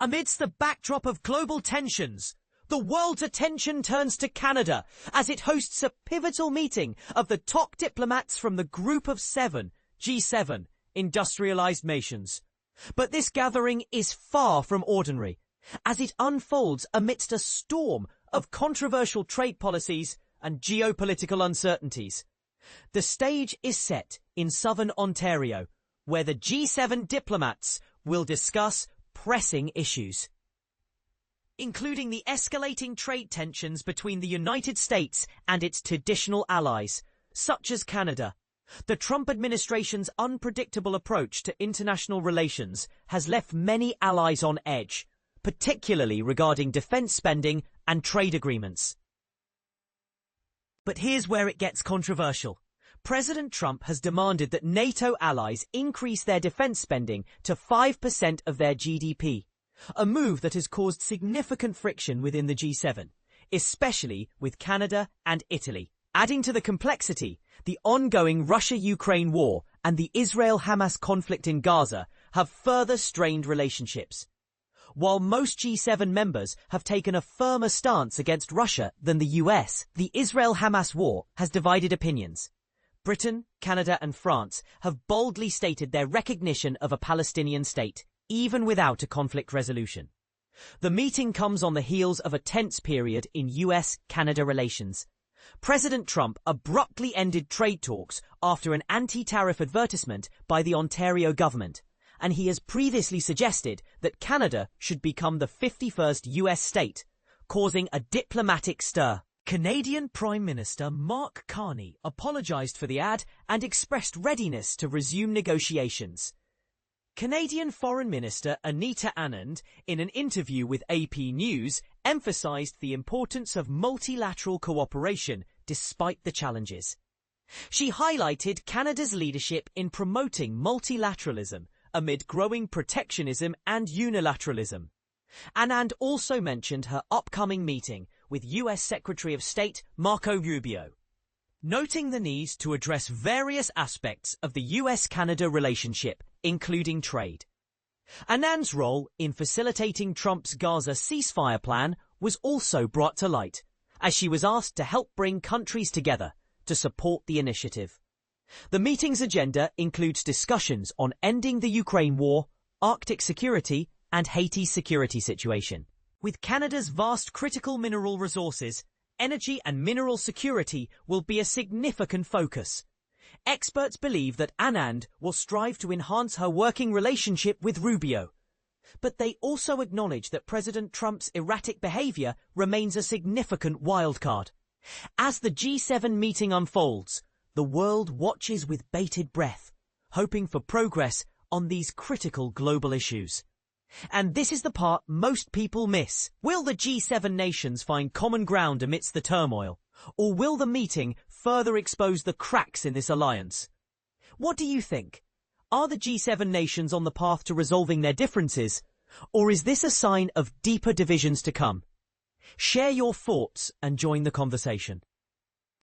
Amidst the backdrop of global tensions, the world's attention turns to Canada as it hosts a pivotal meeting of the top diplomats from the Group of Seven, G7, industrialized nations. But this gathering is far from ordinary, as it unfolds amidst a storm of controversial trade policies and geopolitical uncertainties. The stage is set in southern Ontario, where the G7 diplomats will discuss pressing issues, including the escalating trade tensions between the United States and its traditional allies, such as Canada. The Trump administration's unpredictable approach to international relations has left many allies on edge, particularly regarding defense spending and trade agreements. But here's where it gets controversial. President Trump has demanded that NATO allies increase their defense spending to 5% of their GDP, a move that has caused significant friction within the G7, especially with Canada and Italy. Adding to the complexity, the ongoing Russia-Ukraine war and the Israel-Hamas conflict in Gaza have further strained relationships. While most G7 members have taken a firmer stance against Russia than the US, the Israel-Hamas war has divided opinions. Britain, Canada and France have boldly stated their recognition of a Palestinian state, even without a conflict resolution. The meeting comes on the heels of a tense period in US-Canada relations. President Trump abruptly ended trade talks after an anti-tariff advertisement by the Ontario government, and he has previously suggested that Canada should become the 51st US state, causing a diplomatic stir. Canadian Prime Minister Mark Carney apologised for the ad and expressed readiness to resume negotiations. Canadian Foreign Minister Anita Anand, in an interview with AP News, emphasised the importance of multilateral cooperation despite the challenges. She highlighted Canada's leadership in promoting multilateralism amid growing protectionism and unilateralism. Anand also mentioned her upcoming meeting with US Secretary of State Marco Rubio, noting the need to address various aspects of the US-Canada relationship, including trade. Anand's role in facilitating Trump's Gaza ceasefire plan was also brought to light, as she was asked to help bring countries together to support the initiative. The meeting's agenda includes discussions on ending the Ukraine war, Arctic security, and Haiti's security situation. With Canada's vast critical mineral resources, energy and mineral security will be a significant focus. Experts believe that Anand will strive to enhance her working relationship with Rubio. But they also acknowledge that President Trump's erratic behaviour remains a significant wildcard. As the G7 meeting unfolds, the world watches with bated breath, hoping for progress on these critical global issues. And this is the part most people miss. Will the G7 nations find common ground amidst the turmoil? Or will the meeting further expose the cracks in this alliance? What do you think? Are the G7 nations on the path to resolving their differences? Or is this a sign of deeper divisions to come? Share your thoughts and join the conversation.